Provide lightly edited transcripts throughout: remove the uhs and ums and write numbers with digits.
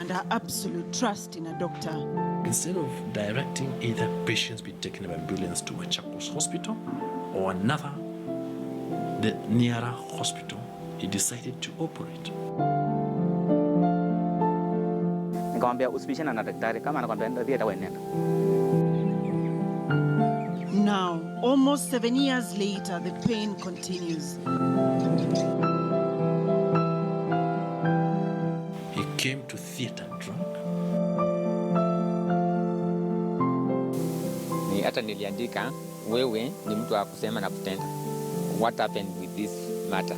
and her absolute trust in a doctor. Instead of directing either patients be taken by ambulance to a Machakos hospital or another, the nearer hospital, he decided to operate. Now, almost 7 years later, the pain continues. He came to theater drunk. What happened with this matter?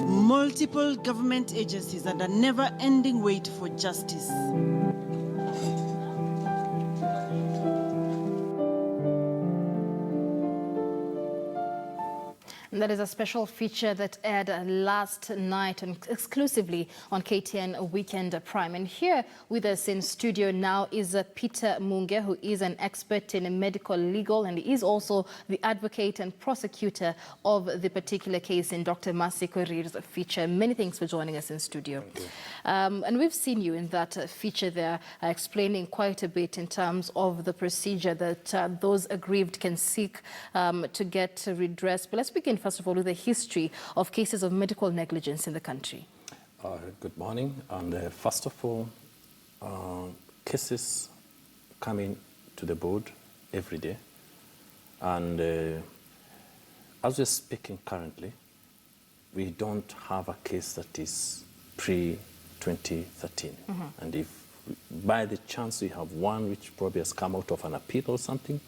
Multiple government agencies and a never-ending wait for justice. And that is a special feature that aired last night exclusively on KTN Weekend Prime. And here with us in studio now is Peter Munge, who is an expert in medical legal, and he is also the advocate and prosecutor of the particular case in Dr. Mercy Korir's feature. Many thanks for joining us in studio. And we've seen you in that feature there explaining quite a bit in terms of the procedure that those aggrieved can seek to get redress. But let's begin first of all with the history of cases of medical negligence in the country. Good morning. And first of all, cases coming to the board every day. And as we're speaking currently, we don't have a case that is pre-2013. And if by the chance we have one which probably has come out of an appeal or something,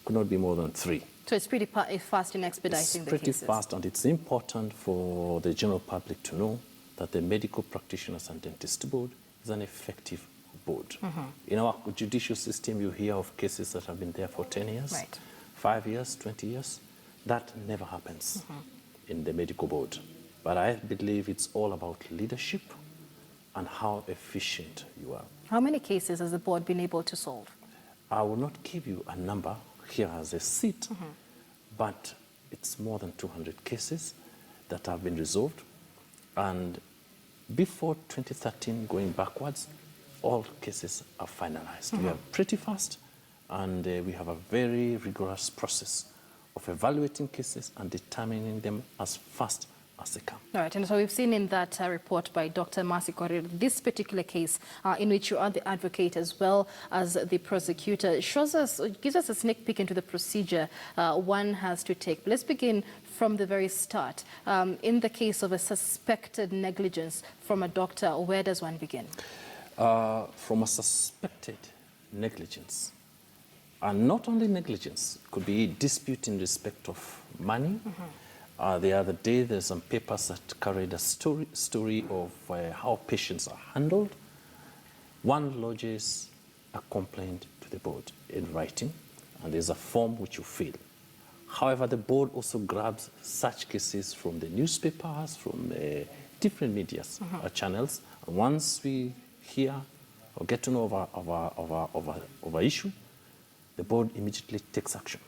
could not be more than 3. So it's pretty fast in expediting the cases. It's pretty fast, and it's important for the general public to know that the Medical Practitioners and Dentist Board is an effective board. In our judicial system, you hear of cases that have been there for 10 years, right. 5 years, 20 years. That never happens in the medical board. But I believe it's all about leadership and how efficient you are. How many cases has the board been able to solve? I will not give you a number here as a seat, but it's more than 200 cases that have been resolved. And before 2013, going backwards, all cases are finalized. We are pretty fast, and we have a very rigorous process of evaluating cases and determining them as fast as they come. All right, and so we've seen in that report by Dr. Mercy Korir, this particular case in which you are the advocate as well as the prosecutor, gives us a sneak peek into the procedure one has to take. But let's begin from the very start. In the case of a suspected negligence from a doctor, where does one begin? From a suspected negligence, and not only negligence, could be dispute in respect of money. The other day, there's some papers that carried a story of how patients are handled. One lodges a complaint to the board in writing, and there's a form which you fill. However, the board also grabs such cases from the newspapers, from different media channels. And once we hear or get to know of our issue, the board immediately takes action.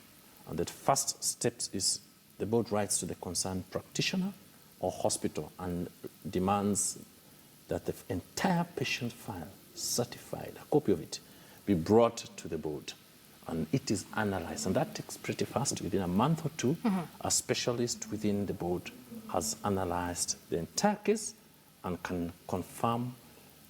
And the first step is the board writes to the concerned practitioner or hospital and demands that the entire patient file, certified, a copy of it, be brought to the board. And it is analyzed. And that takes pretty fast. Within a month or two, a specialist within the board has analyzed the entire case and can confirm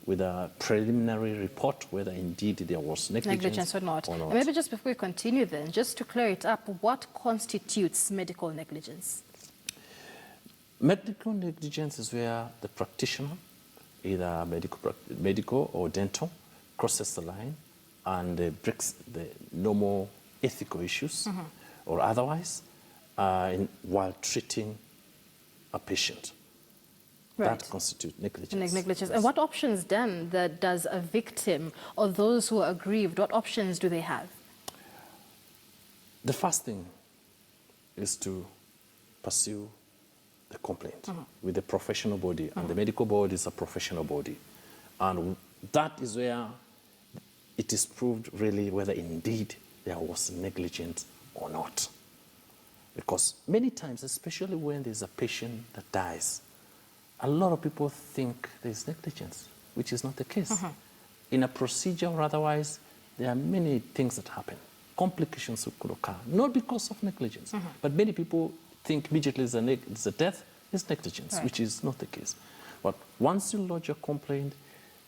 with a preliminary report whether indeed there was negligence or not. And maybe just before we continue then, just to clear it up, what constitutes medical negligence? Medical negligence is where the practitioner, either medical or dental, crosses the line and breaks the normal ethical issues or otherwise while treating a patient. Right. That constitutes negligence. Negligence. And what options then does a victim or those who are aggrieved, what options do they have? The first thing is to pursue the complaint with the professional body, and the medical board is a professional body. And that is where it is proved really whether indeed there was negligence or not. Because many times, especially when there's a patient that dies, a lot of people think there's negligence, which is not the case. In a procedure or otherwise, there are many things that happen. Complications could occur, not because of negligence, but many people think immediately it's a death, it's negligence, Right. which is not the case. But once you lodge a complaint,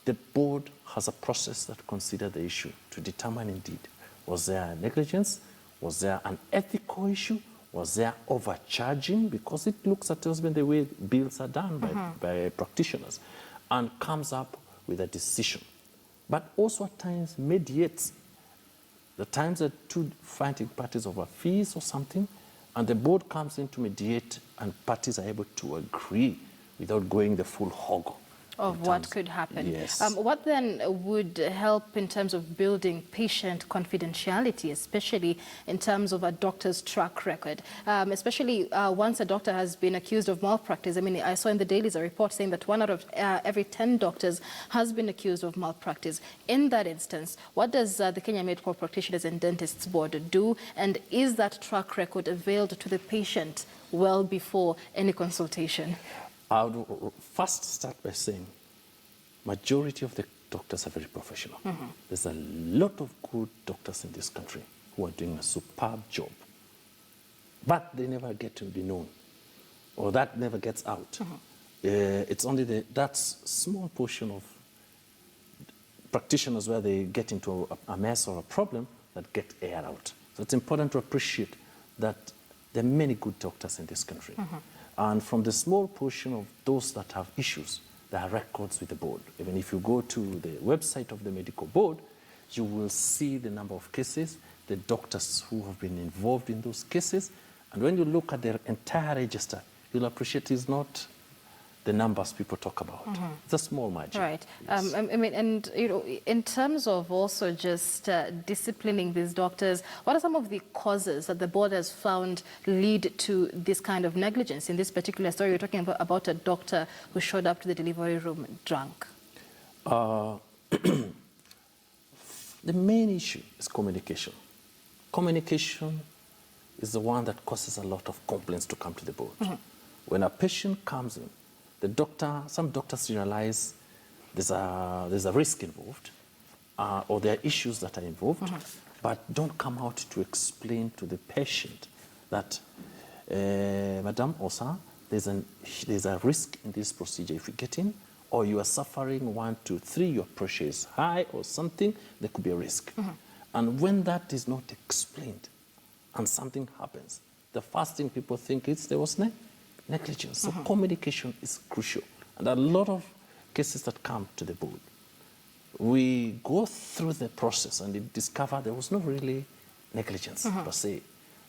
the board has a process that considers the issue to determine indeed, was there negligence, was there an ethical issue, was there overcharging, because it looks at husband the way bills are done by practitioners, and comes up with a decision. But also at times mediates. The times that two fighting parties over fees or something, and the board comes in to mediate, and parties are able to agree without going the full hog of what could happen. Yes. What then would help in terms of building patient confidentiality, especially in terms of a doctor's track record, especially once a doctor has been accused of malpractice? I mean, I saw in the dailies a report saying that 1 out of every 10 doctors has been accused of malpractice. In that instance, what does the Kenya Medical Practitioners and Dentists Board do? And is that track record availed to the patient well before any consultation? I would first start by saying majority of the doctors are very professional. There's a lot of good doctors in this country who are doing a superb job, but they never get to be known, or that never gets out. It's only that small portion of practitioners where they get into a mess or a problem that get aired out. So it's important to appreciate that there are many good doctors in this country. And from the small portion of those that have issues, there are records with the board. Even if you go to the website of the medical board, you will see the number of cases, the doctors who have been involved in those cases. And when you look at their entire register, you'll appreciate it's not the numbers people talk about. It's a small margin. Right. Yes. I mean, and you know, in terms of also just disciplining these doctors, what are some of the causes that the board has found lead to this kind of negligence? In this particular story, you're talking about a doctor who showed up to the delivery room drunk. The main issue is communication. Communication is the one that causes a lot of complaints to come to the board. When a patient comes in, some doctors realize there's a risk involved, or there are issues that are involved, but don't come out to explain to the patient that, Madam or sir, there's a risk in this procedure. If you get in, or you are suffering 1, 2, 3, your pressure is high or something, there could be a risk. And when that is not explained and something happens, the first thing people think is there was negligence. So communication is crucial. And a lot of cases that come to the board, we go through the process and discover there was not really negligence per se,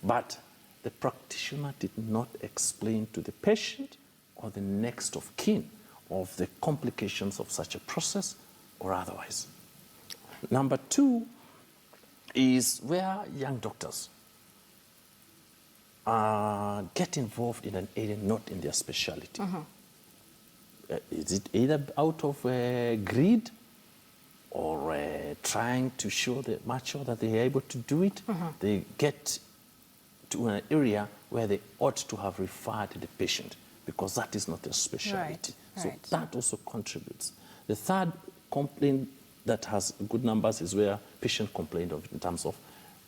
but the practitioner did not explain to the patient or the next of kin of the complications of such a process or otherwise. Number 2 is where young doctors get involved in an area not in their specialty. Is it either out of greed or trying to show the macho that they are able to do it? They get to an area where they ought to have referred the patient because that is not their specialty. So that also contributes. The third complaint that has good numbers is where patient complained of in terms of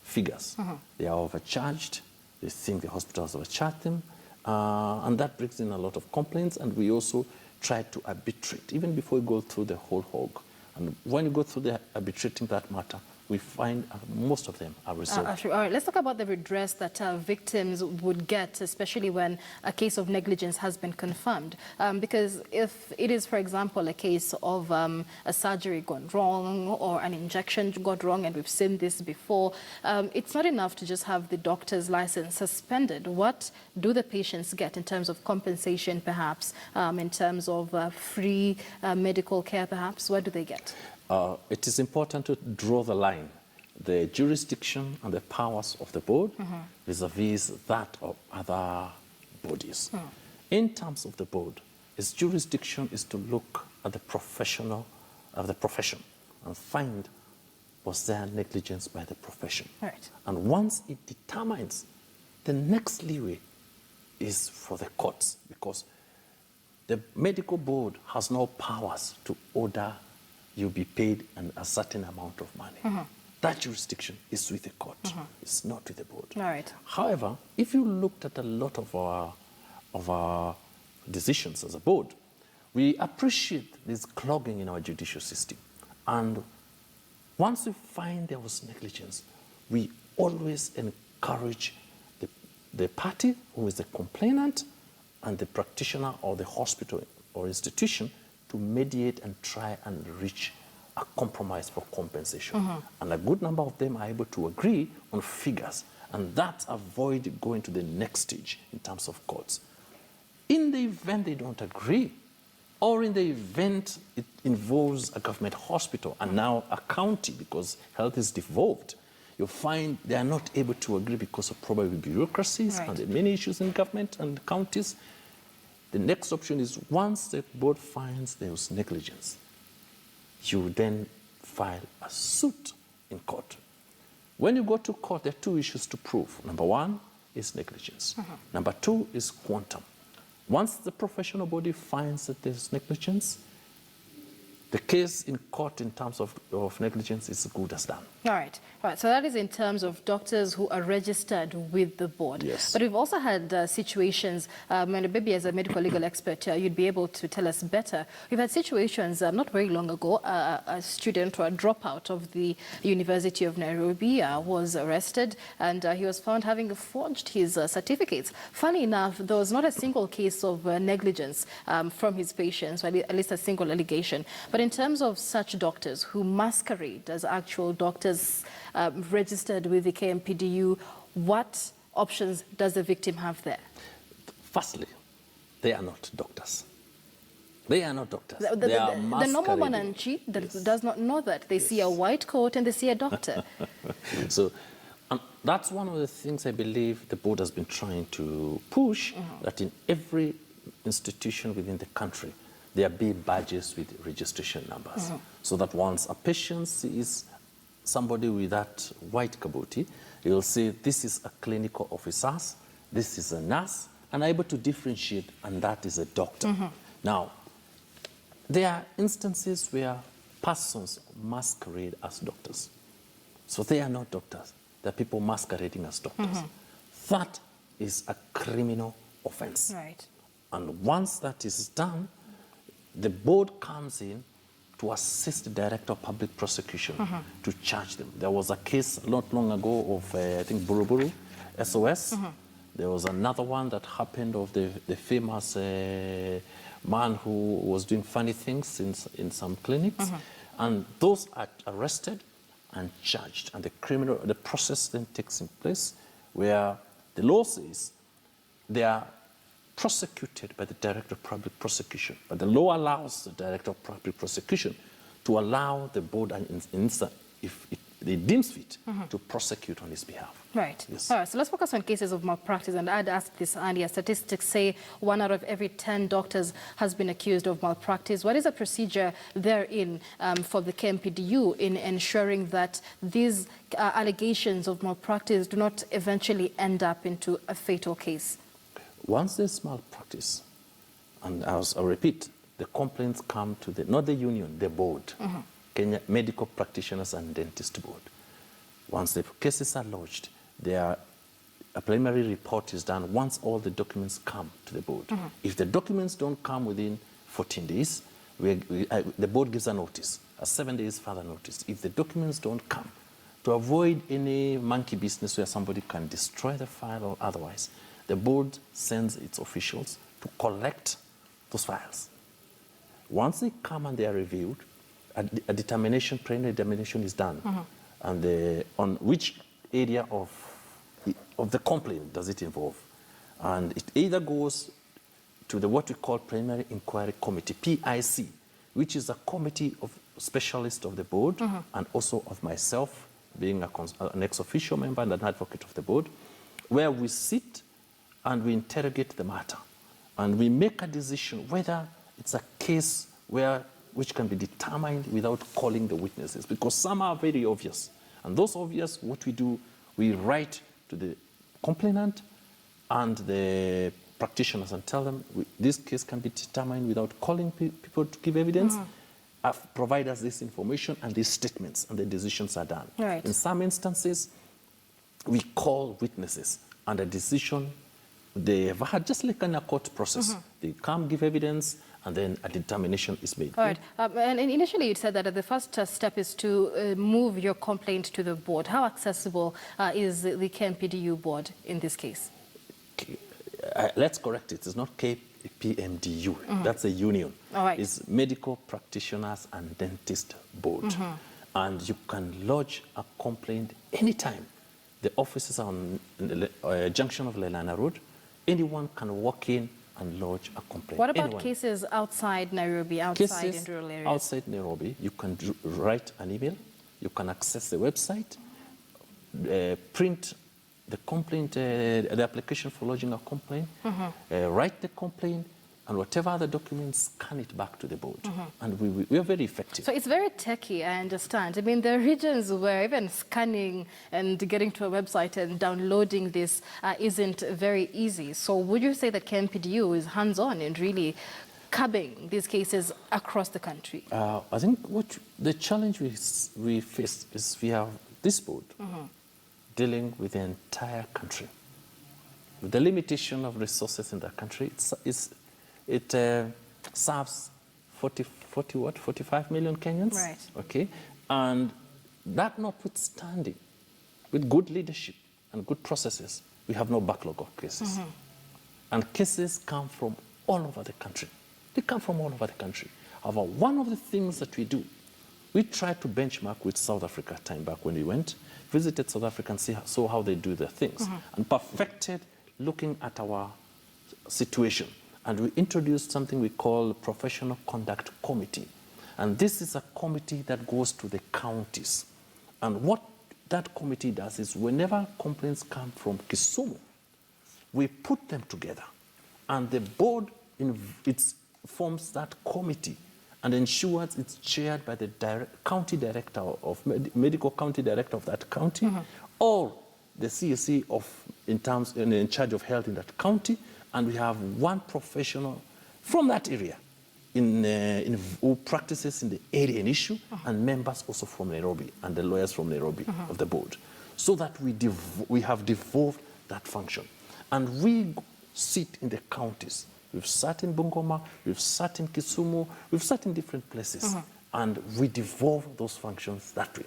figures. They are overcharged. They think the hospital has overcharged them, and that brings in a lot of complaints, and we also try to arbitrate, even before we go through the whole hog. And when you go through the arbitrating that matter, we find most of them are resolved. All right, let's talk about the redress that victims would get, especially when a case of negligence has been confirmed. Because if it is, for example, a case of a surgery gone wrong or an injection got wrong, and we've seen this before, it's not enough to just have the doctor's license suspended. What do the patients get in terms of compensation, perhaps, in terms of free medical care, perhaps? What do they get? It is important to draw the line, the jurisdiction and the powers of the board vis-a-vis that of other bodies. In terms of the board, its jurisdiction is to look at the profession and find was there negligence by the profession. Right. And once it determines, the next leeway is for the courts, because the medical board has no powers to order you be paid a certain amount of money. That jurisdiction is with the court. It's not with the board. All right. However, if you looked at a lot of our decisions as a board, we appreciate this clogging in our judicial system. And once we find there was negligence, we always encourage the party who is the complainant and the practitioner or the hospital or institution to mediate and try and reach a compromise for compensation. And a good number of them are able to agree on figures, and that avoid going to the next stage in terms of courts. In the event they don't agree, or in the event it involves a government hospital and now a county because health is devolved, you'll find they are not able to agree because of probably bureaucracies and the many issues in government and counties. The next option is once the board finds there was negligence, you then file a suit in court. When you go to court, there are two issues to prove. Number one is negligence. Number two is quantum. Once the professional body finds that there's negligence, the case in court in terms of negligence is good as done. All right. So that is in terms of doctors who are registered with the board. Yes. But we've also had situations, and maybe as a medical legal expert, you'd be able to tell us better. We've had situations not very long ago, a student or a dropout of the University of Nairobi was arrested, and he was found having forged his certificates. Funny enough, there was not a single case of negligence from his patients, or at least a single allegation. But in terms of such doctors who masquerade as actual doctors registered with the KMPDU, what options does the victim have there? Firstly, they are not doctors. They are not doctors. The normal Mwananchi that does not know that. They see a white coat and they see a doctor. So that's one of the things I believe the board has been trying to push, that in every institution within the country, there be badges with registration numbers, so that once a patient sees somebody with that white kabuti, you'll say this is a clinical officer, this is a nurse, and able to differentiate, and that is a doctor. Now, there are instances where persons masquerade as doctors. So they are not doctors. They're people masquerading as doctors. That is a criminal offense. Right. And once that is done, the board comes in to assist the Director of Public Prosecution to charge them. There was a case not long ago of, I think, Buruburu, SOS. There was another one that happened of the famous man who was doing funny things in some clinics. And those are arrested and charged. And the process then takes in place where the law says they are prosecuted by the Director of Public Prosecution. But the law allows the Director of Public Prosecution to allow the board, if it deems fit, to prosecute on his behalf. Right. Yes. All right, so let's focus on cases of malpractice. And I'd asked this earlier. Statistics say 1 out of every 10 doctors has been accused of malpractice. What is the procedure therein for the KMPDU in ensuring that these allegations of malpractice do not eventually end up into a fatal case? Once there's malpractice, and I'll repeat, the complaints come to not the union, the board, Kenya Medical Practitioners and Dentist Board. Once the cases are lodged, a preliminary report is done once all the documents come to the board. If the documents don't come within 14 days, the board gives a notice, a 7 days further notice. If the documents don't come, to avoid any monkey business where somebody can destroy the file or otherwise, the board sends its officials to collect those files. Once they come and they are reviewed, a preliminary determination is done. And on which area of the complaint does it involve. And it either goes to what we call Preliminary Inquiry Committee, PIC, which is a committee of specialists of the board and also of myself, being an ex-official member and an advocate of the board, where we sit and we interrogate the matter. And we make a decision whether it's a case which can be determined without calling the witnesses, because some are very obvious. And those obvious, what we do, we write to the complainant and the practitioners and tell them this case can be determined without calling people to give evidence. Provide us this information and these statements, and the decisions are done. Right. In some instances, we call witnesses, and a decision they have had, just like in a court process. They come, give evidence, and then a determination is made. All right. And initially you said that the first step is to move your complaint to the board. How accessible is the KMPDU board in this case? Let's correct it. It's not KPMDU. That's a union. All right. It's Medical Practitioners and Dentist Board. And you can lodge a complaint anytime. The offices are on the junction of Leilani Road. Anyone can walk in and lodge a complaint. What about cases outside Nairobi, outside in rural areas? Outside Nairobi, you can write an email, you can access the website, print the complaint, the application for lodging a complaint, write the complaint, and whatever other documents, scan it back to the board. And we are very effective. So it's very techy, I understand. I mean, there are regions where even scanning and getting to a website and downloading this isn't very easy. So would you say that KMPDU is hands-on in really curbing these cases across the country? I think what the challenge we face is we have this board dealing with the entire country. With the limitation of resources in the country, it serves 45 million Kenyans. Right. Okay. And that notwithstanding, with good leadership and good processes, we have no backlog of cases. And cases come from all over the country. They come from all over the country. However, one of the things that we do, we try to benchmark with South Africa time back when we went, visited South Africa and saw how they do their things, and perfected looking at our situation. And we introduced something we call Professional Conduct Committee. And this is a committee that goes to the counties. And what that committee does is whenever complaints come from Kisumu, we put them together. And the board forms that committee and ensures it's chaired by the county director of medical county director of that county, or the CSC in charge of health in that county. And we have one professional from that area who practices in the area in issue, and members also from Nairobi, and the lawyers from Nairobi of the board, so that we have devolved that function. And we sit in the counties. We've sat in Bungoma, we've sat in Kisumu, we've sat in different places, and we devolve those functions that way.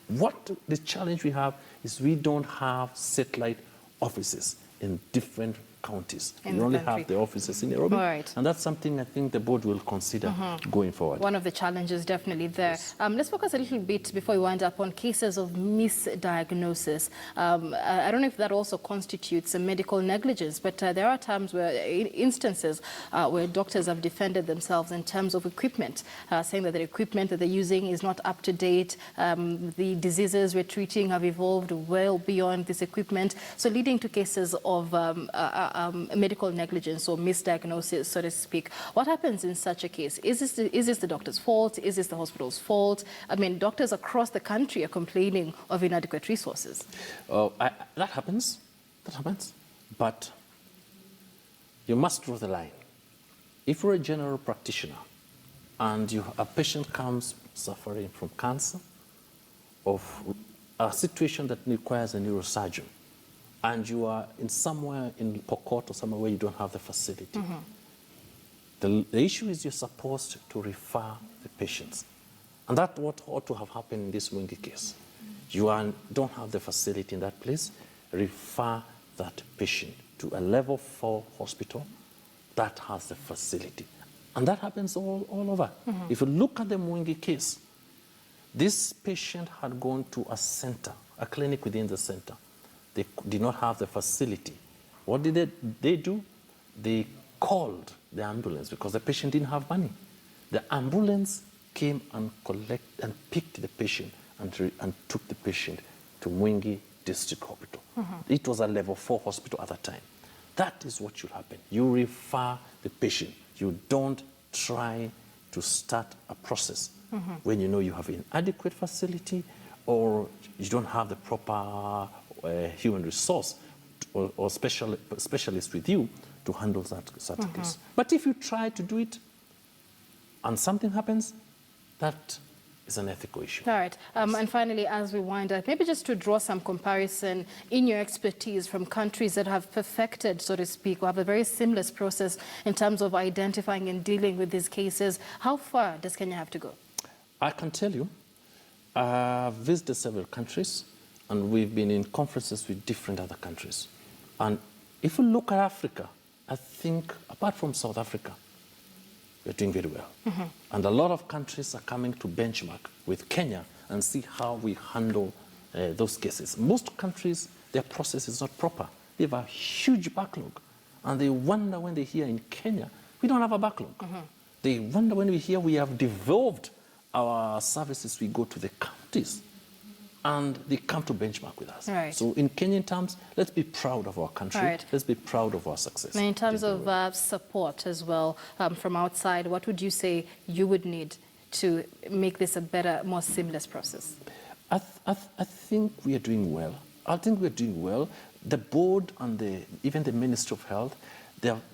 What the challenge we have is we don't have satellite offices in different counties. We only have the offices in Nairobi. Right. And that's something I think the board will consider going forward. One of the challenges definitely there. Yes. Let's focus a little bit before we wind up on cases of misdiagnosis. I don't know if that also constitutes a medical negligence, but there are times where instances where doctors have defended themselves in terms of equipment, saying that the equipment that they're using is not up to date. The diseases we're treating have evolved well beyond this equipment. So leading to cases of medical negligence or misdiagnosis, so to speak. What happens in such a case? Is this the doctor's fault? Is this the hospital's fault? I mean, doctors across the country are complaining of inadequate resources. That happens. That happens. But you must draw the line. If you're a general practitioner and a patient comes suffering from cancer, of a situation that requires a neurosurgeon, and you are somewhere in Pokot or somewhere where you don't have the facility. The issue is you're supposed to refer the patients. And that's what ought to have happened in this Munge case. You don't have the facility in that place, refer that patient to a level 4 hospital that has the facility. And that happens all over. If you look at the Munge case, this patient had gone to a center, a clinic within the center. They did not have the facility. What did they do? They called the ambulance because the patient didn't have money. The ambulance came and picked the patient and took the patient to Munge District Hospital. It was a level 4 hospital at that time. That is what should happen. You refer the patient. You don't try to start a process when you know you have inadequate facility or you don't have the proper human resource or specialist with you to handle such a case. But if you try to do it and something happens, that is an ethical issue. All right. And finally, as we wind up, maybe just to draw some comparison in your expertise from countries that have perfected, so to speak, or have a very seamless process in terms of identifying and dealing with these cases, how far does Kenya have to go? I can tell you, I've visited several countries, and we've been in conferences with different other countries. And if you look at Africa, I think, apart from South Africa, we're doing very well. And a lot of countries are coming to benchmark with Kenya and see how we handle those cases. Most countries, their process is not proper. They have a huge backlog. And they wonder when they hear in Kenya, we don't have a backlog. They wonder when we hear we have devolved our services, we go to the counties. And they come to benchmark with us. Right. So in Kenyan terms, let's be proud of our country. Right. Let's be proud of our success. Now, in terms of support as well from outside, what would you say you would need to make this a better, more seamless process? I think we are doing well. I think we're doing well. The board and even the Ministry of Health,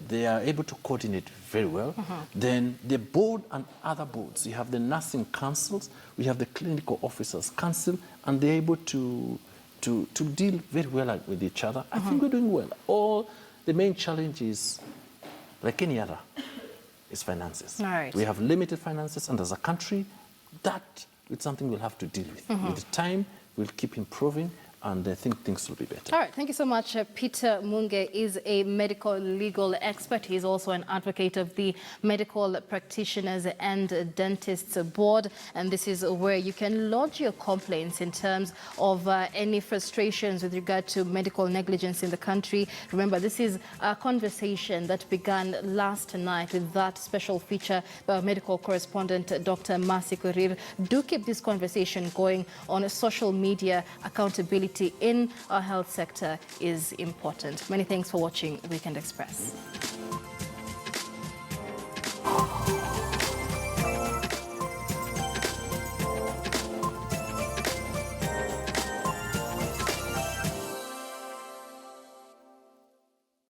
they are able to coordinate very well. Then the board and other boards, you have the nursing councils, we have the clinical officers council, and they're able to deal very well with each other. I think we're doing well. The main challenge is, like any other, is finances. Right. We have limited finances, and as a country, that is something we'll have to deal with. With time, we'll keep improving, and I think things will be better. All right, thank you so much. Peter Munge is a medical legal expert. He's also an advocate of the Medical Practitioners and Dentists Board. And this is where you can lodge your complaints in terms of any frustrations with regard to medical negligence in the country. Remember, this is a conversation that began last night with that special feature by our medical correspondent, Dr. Masi Korir. Do keep this conversation going on social media. Accountability in our health sector is important. Many thanks for watching Weekend Express.